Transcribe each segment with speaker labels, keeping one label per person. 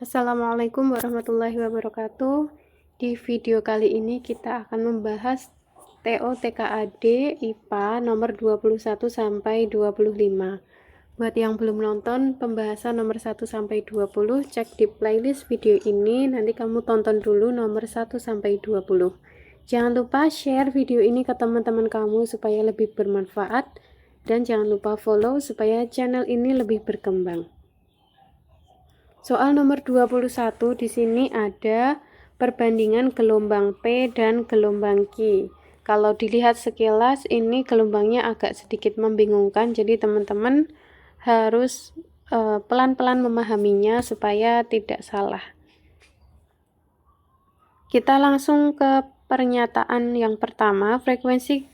Speaker 1: Assalamualaikum warahmatullahi wabarakatuh. Di video kali ini kita akan membahas TO TKAD IPA nomor 21 sampai 25. Buat yang belum nonton pembahasan nomor 1 sampai 20, cek di playlist video ini, nanti kamu tonton dulu nomor 1 sampai 20. Jangan lupa share video ini ke teman-teman kamu supaya lebih bermanfaat, dan jangan lupa follow supaya channel ini lebih berkembang. Soal nomor 21 di sini ada perbandingan gelombang P dan gelombang Q. Kalau dilihat sekilas ini gelombangnya agak sedikit membingungkan, jadi teman-teman harus pelan-pelan memahaminya supaya tidak salah. Kita langsung ke pernyataan yang pertama, frekuensi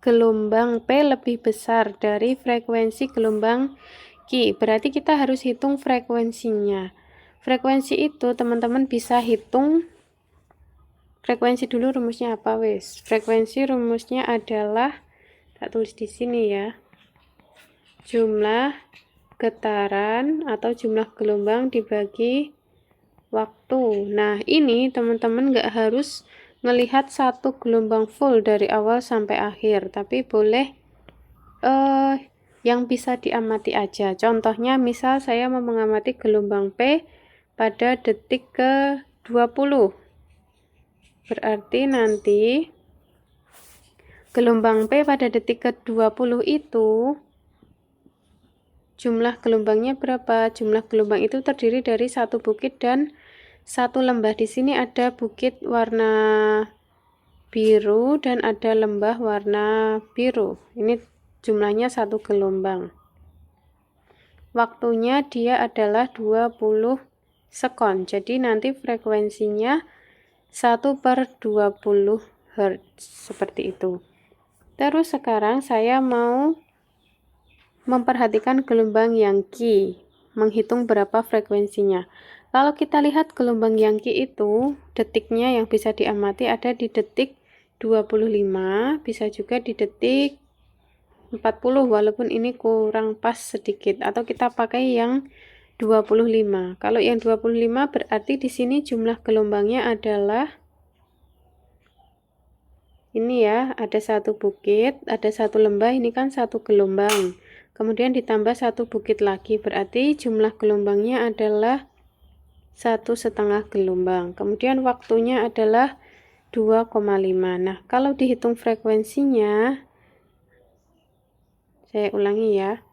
Speaker 1: gelombang P lebih besar dari frekuensi gelombang Q. Berarti kita harus hitung frekuensinya. Frekuensi itu teman-teman bisa hitung frekuensi dulu, rumusnya apa wes? Frekuensi rumusnya adalah, tak tulis di sini ya, jumlah getaran atau jumlah gelombang dibagi waktu. Nah, ini teman-teman nggak harus ngelihat satu gelombang full dari awal sampai akhir, tapi boleh yang bisa diamati aja. Contohnya misal saya mau mengamati gelombang P pada detik ke 20. Berarti nanti gelombang P pada detik ke 20 itu jumlah gelombangnya berapa? Jumlah gelombang itu terdiri dari satu bukit dan satu lembah. Di sini ada bukit warna biru dan ada lembah warna biru. Ini jumlahnya satu gelombang. Waktunya dia adalah 20 sekon. Jadi nanti frekuensinya 1/20 Hz seperti itu. Terus sekarang saya mau memperhatikan gelombang yang Q, menghitung berapa frekuensinya. Kalau kita lihat gelombang yang Q itu detiknya yang bisa diamati ada di detik 25, bisa juga di detik 40, walaupun ini kurang pas sedikit, atau kita pakai yang 25. Kalau yang 25 berarti di sini jumlah gelombangnya adalah ini ya, ada satu bukit, ada satu lembah, ini kan satu gelombang. Kemudian ditambah satu bukit lagi, berarti jumlah gelombangnya adalah 1,5 gelombang. Kemudian waktunya adalah 2,5. Nah, kalau dihitung frekuensinya, saya ulangi ya.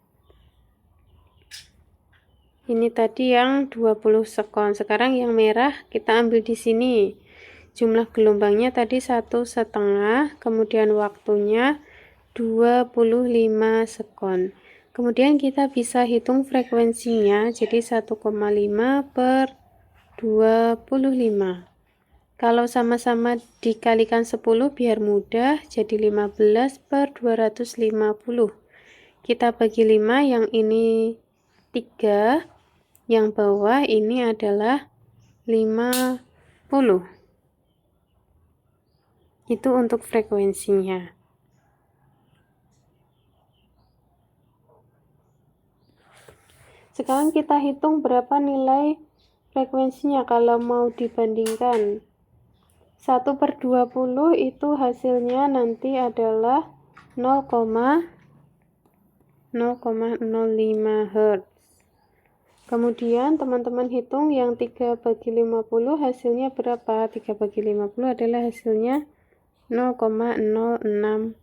Speaker 1: Ini tadi yang 20 sekon. Sekarang yang merah kita ambil di sini. Jumlah gelombangnya tadi 1,5, kemudian waktunya 25 sekon. Kemudian kita bisa hitung frekuensinya, jadi 1,5 per 25. Kalau sama-sama dikalikan 10 biar mudah, jadi 15 per 250. Kita bagi 5, yang ini 3, yang bawah ini adalah 50. Itu untuk frekuensinya. Sekarang kita hitung berapa nilai frekuensinya kalau mau dibandingkan. 1/20 itu hasilnya nanti adalah 0,05 Hz. Kemudian teman-teman hitung yang 3/50 hasilnya berapa? 3/50 adalah hasilnya 0,06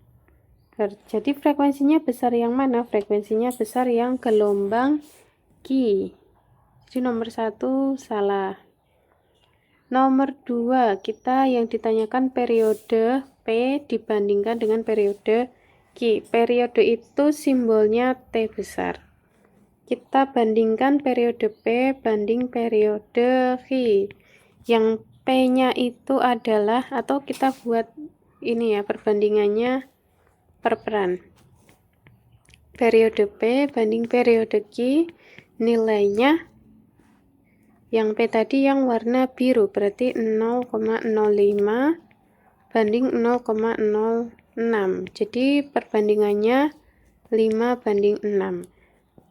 Speaker 1: Hz. Jadi frekuensinya besar yang mana? Frekuensinya besar yang gelombang Q. Jadi nomor 1 salah. Nomor 2, kita yang ditanyakan periode P dibandingkan dengan periode Q. Periode itu simbolnya T besar. Kita bandingkan periode P banding periode Q. Yang P-nya itu adalah, atau kita buat ini ya, perbandingannya per peran. Periode P banding periode Q, nilainya yang P tadi yang warna biru, berarti 0,05 banding 0,06. Jadi perbandingannya 5/6.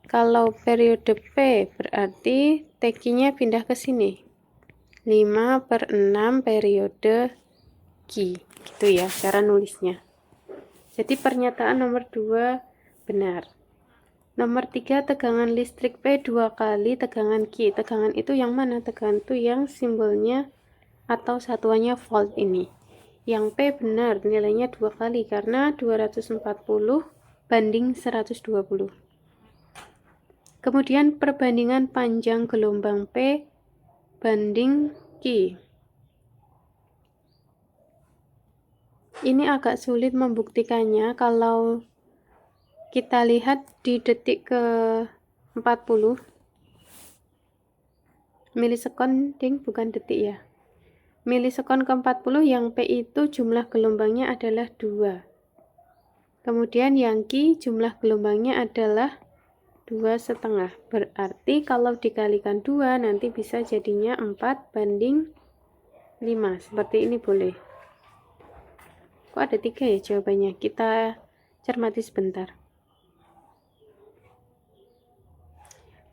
Speaker 1: Kalau periode P berarti T-nya pindah ke sini. 5/6 periode Q. Gitu ya cara nulisnya. Jadi pernyataan nomor 2 benar. Nomor 3, tegangan listrik P 2 kali tegangan Q. Tegangan itu yang mana? Tegangan itu yang simbolnya atau satuannya volt ini. Yang P benar, nilainya 2 kali karena 240 banding 120. Kemudian perbandingan panjang gelombang P banding Q. Ini agak sulit membuktikannya kalau kita lihat di detik ke 40 milisekon, bukan detik ya. Milisekon ke 40 yang P itu jumlah gelombangnya adalah 2. Kemudian yang Q jumlah gelombangnya adalah 2,5. Berarti kalau dikalikan 2 nanti bisa jadinya 4/5. Seperti ini boleh. Kok ada 3 ya jawabannya? Kita cermati sebentar.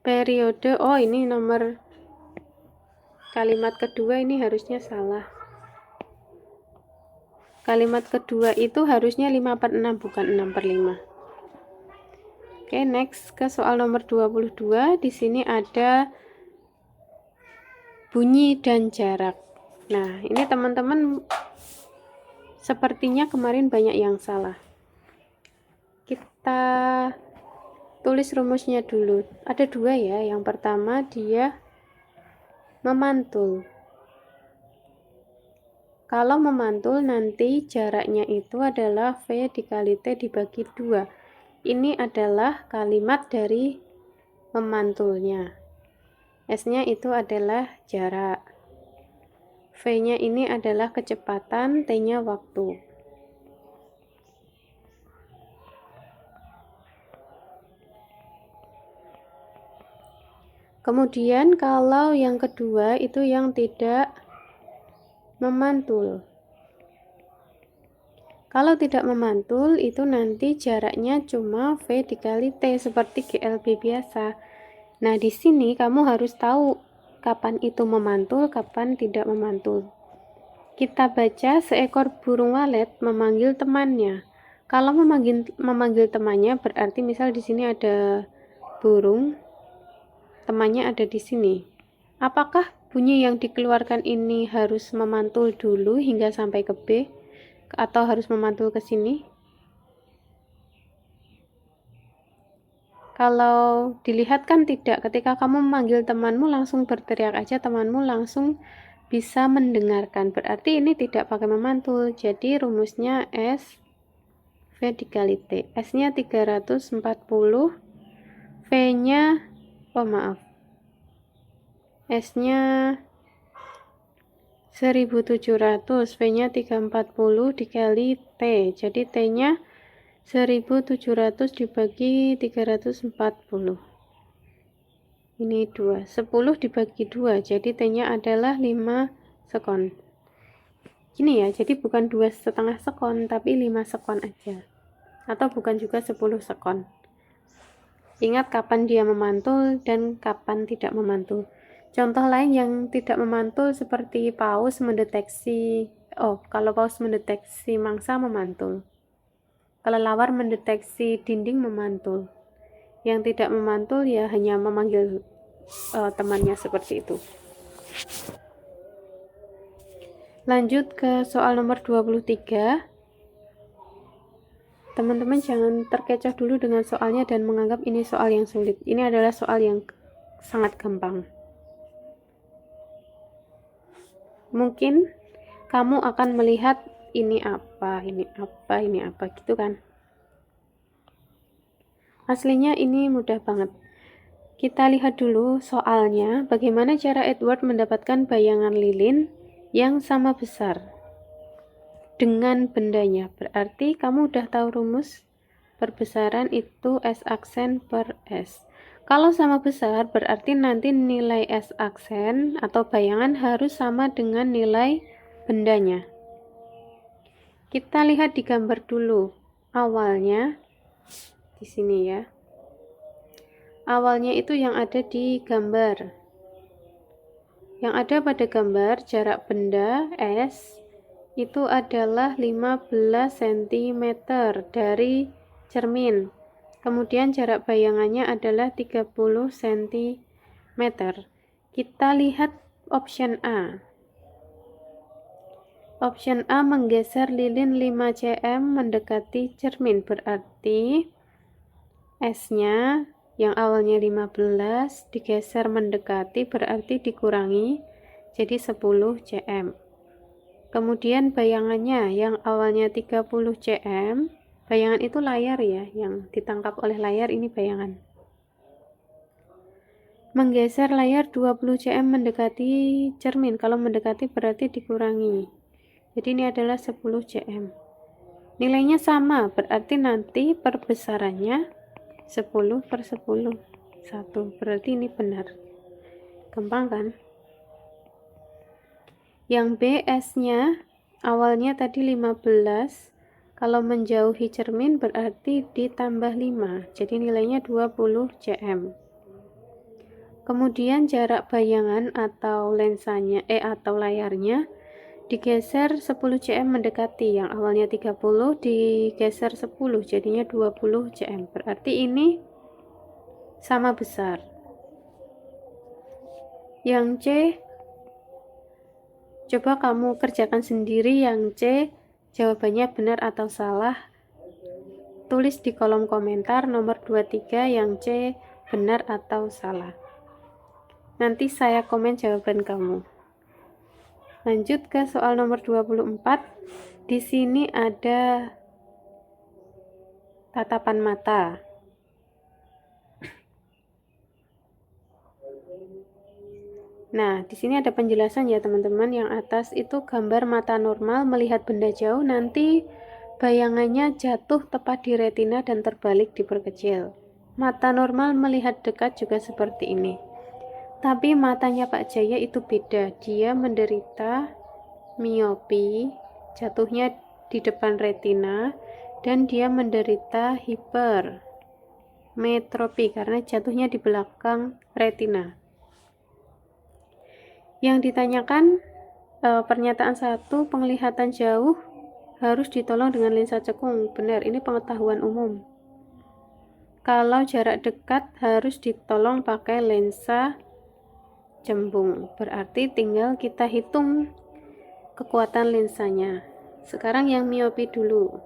Speaker 1: Periode, oh ini nomor kalimat kedua ini harusnya salah. Kalimat kedua itu harusnya 5/6 bukan 6/5. Oke, next ke soal nomor 22. Di sini ada bunyi dan jarak. Nah, ini teman-teman sepertinya kemarin banyak yang salah. Kita tulis rumusnya dulu. Ada 2 ya. Yang pertama dia memantul. Kalau memantul nanti jaraknya itu adalah V dikali T dibagi 2. Ini adalah kalimat dari memantulnya. S-nya itu adalah jarak. V-nya ini adalah kecepatan, T-nya waktu. Kemudian kalau yang kedua itu yang tidak memantul. Kalau tidak memantul itu nanti jaraknya cuma V dikali T seperti GLB biasa. Nah, di sini kamu harus tahu kapan itu memantul, kapan tidak memantul. Kita baca seekor burung walet memanggil temannya. Kalau memanggil temannya berarti misal di sini ada burung, temannya ada di sini. Apakah bunyi yang dikeluarkan ini harus memantul dulu hingga sampai ke B atau harus memantul ke sini? Kalau dilihat kan tidak, ketika kamu memanggil temanmu langsung berteriak aja, temanmu langsung bisa mendengarkan. Berarti ini tidak pakai memantul. Jadi rumusnya S V dikali T. S-nya 340, V-nya S-nya 1700, V-nya 340 dikali T. Jadi T-nya 1700 dibagi 340. Ini 2. 10 dibagi 2. Jadi T-nya adalah 5 sekon. Gini ya, jadi bukan 2,5 sekon, tapi 5 sekon aja. Atau bukan juga 10 sekon. Ingat kapan dia memantul dan kapan tidak memantul. Contoh lain yang tidak memantul seperti paus mendeteksi, kalau paus mendeteksi mangsa memantul. Kelelawar mendeteksi dinding memantul. Yang tidak memantul ya hanya memanggil temannya seperti itu. Lanjut ke soal nomor 23. Teman-teman jangan terkecoh dulu dengan soalnya dan menganggap ini soal yang sulit. Ini adalah soal yang sangat gampang. Mungkin kamu akan melihat ini apa gitu kan. Aslinya ini mudah banget. Kita lihat dulu soalnya, bagaimana cara Edward mendapatkan bayangan lilin yang sama besar dengan bendanya. Berarti kamu udah tahu rumus perbesaran itu S aksen per S. Kalau sama besar berarti nanti nilai S aksen atau bayangan harus sama dengan nilai bendanya. Kita lihat di gambar dulu. Awalnya di sini ya. awalnya itu yang ada di gambar. Yang ada pada gambar, jarak benda S itu adalah 15 cm dari cermin. Kemudian jarak bayangannya adalah 30 cm. Kita lihat option A. Option A menggeser lilin 5 cm mendekati cermin, berarti S-nya yang awalnya 15 digeser mendekati, berarti dikurangi jadi 10 cm. Kemudian bayangannya yang awalnya 30 cm, bayangan itu layar ya, yang ditangkap oleh layar ini bayangan. Menggeser layar 20 cm mendekati cermin, kalau mendekati berarti dikurangi. Jadi ini adalah 10 cm. Nilainya sama, berarti nanti perbesarannya 10/10, 1, berarti ini benar. Gampang kan? Yang B, S-nya awalnya tadi 15, kalau menjauhi cermin berarti ditambah 5, jadi nilainya 20 cm. Kemudian jarak bayangan atau lensanya atau layarnya digeser 10 cm mendekati, yang awalnya 30 digeser 10 jadinya 20 cm, berarti ini sama besar. Yang C, coba kamu kerjakan sendiri yang C, jawabannya benar atau salah, tulis di kolom komentar nomor 23 yang C benar atau salah. Nanti saya komen jawaban kamu. Lanjut ke soal nomor 24. Di sini ada tatapan mata. Nah, di sini ada penjelasan ya teman-teman. Yang atas itu gambar mata normal melihat benda jauh, nanti bayangannya jatuh tepat di retina dan terbalik diperkecil. Mata normal melihat dekat juga seperti ini. Tapi matanya Pak Jaya itu beda, dia menderita miopi, jatuhnya di depan retina, dan dia menderita hipermetropi karena jatuhnya di belakang retina. Yang ditanyakan pernyataan 1, penglihatan jauh harus ditolong dengan lensa cekung. Benar, ini pengetahuan umum. Kalau jarak dekat harus ditolong pakai lensa cembung, berarti tinggal kita hitung kekuatan lensanya. Sekarang yang miopi dulu.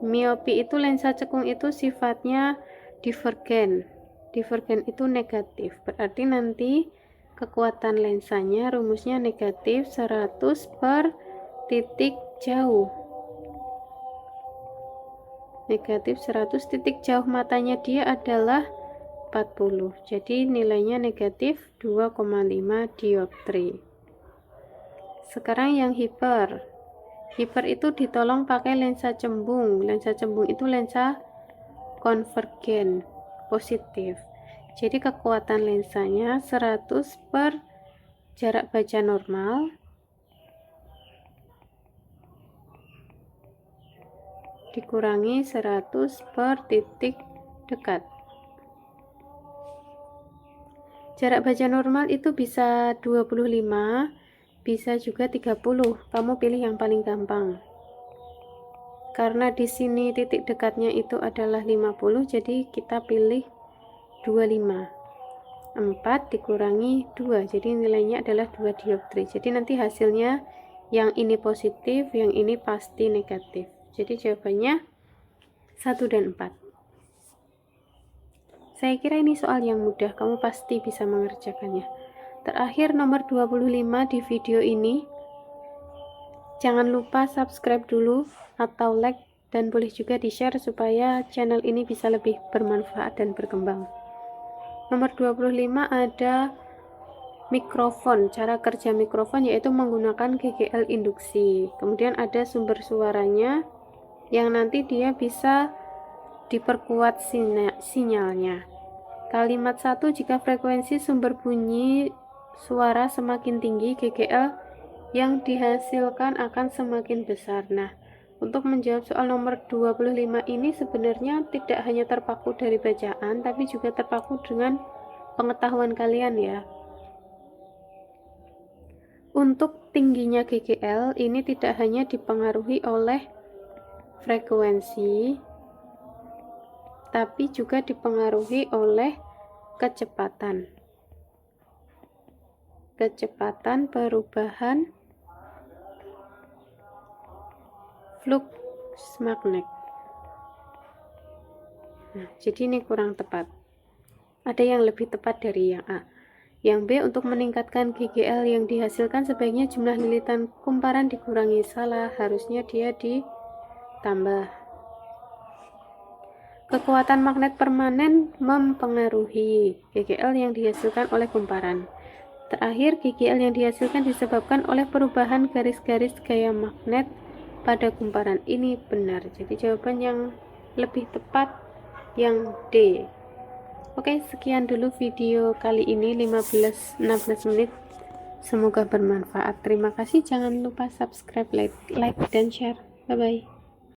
Speaker 1: Miopi itu lensa cekung itu sifatnya divergen. Divergen itu negatif, berarti nanti kekuatan lensanya rumusnya negatif 100 per titik jauh. Negatif 100 titik jauh matanya dia adalah 40, jadi nilainya negatif 2,5 dioptri. Sekarang yang hiper itu ditolong pakai lensa cembung. Lensa cembung itu lensa konvergen positif, jadi kekuatan lensanya 100 per jarak baca normal dikurangi 100 per titik dekat. Jarak baca normal itu bisa 25, bisa juga 30. Kamu pilih yang paling gampang. Karena di sini titik dekatnya itu adalah 50, jadi kita pilih 25. 4 dikurangi 2, jadi nilainya adalah 2 dioptri. Jadi nanti hasilnya yang ini positif, yang ini pasti negatif. Jadi jawabannya 1 dan 4. Saya kira ini soal yang mudah, kamu pasti bisa mengerjakannya. Terakhir nomor 25 di video ini. Jangan lupa subscribe dulu atau like, dan boleh juga di-share supaya channel ini bisa lebih bermanfaat dan berkembang. Nomor 25 ada mikrofon. Cara kerja mikrofon yaitu menggunakan GGL induksi. Kemudian ada sumber suaranya yang nanti dia bisa diperkuat sinyalnya. Kalimat 1, jika frekuensi sumber bunyi suara semakin tinggi, GGL yang dihasilkan akan semakin besar. Nah, Untuk menjawab soal nomor 25 ini sebenarnya tidak hanya terpaku dari bacaan, tapi juga terpaku dengan pengetahuan kalian ya. Untuk tingginya GGL ini tidak hanya dipengaruhi oleh frekuensi, tapi juga dipengaruhi oleh kecepatan perubahan flux magnet. Nah, jadi ini kurang tepat. Ada yang lebih tepat dari yang A. Yang B, untuk meningkatkan GGL yang dihasilkan sebaiknya jumlah lilitan kumparan dikurangi. Salah, harusnya dia ditambah. Kekuatan magnet permanen mempengaruhi GGL yang dihasilkan oleh kumparan. Terakhir, GGL yang dihasilkan disebabkan oleh perubahan garis-garis gaya magnet pada kumparan. Ini benar. Jadi jawaban yang lebih tepat yang D. Oke, sekian dulu video kali ini 15-16 menit. Semoga bermanfaat. Terima kasih. Jangan lupa subscribe, like dan share. Bye bye.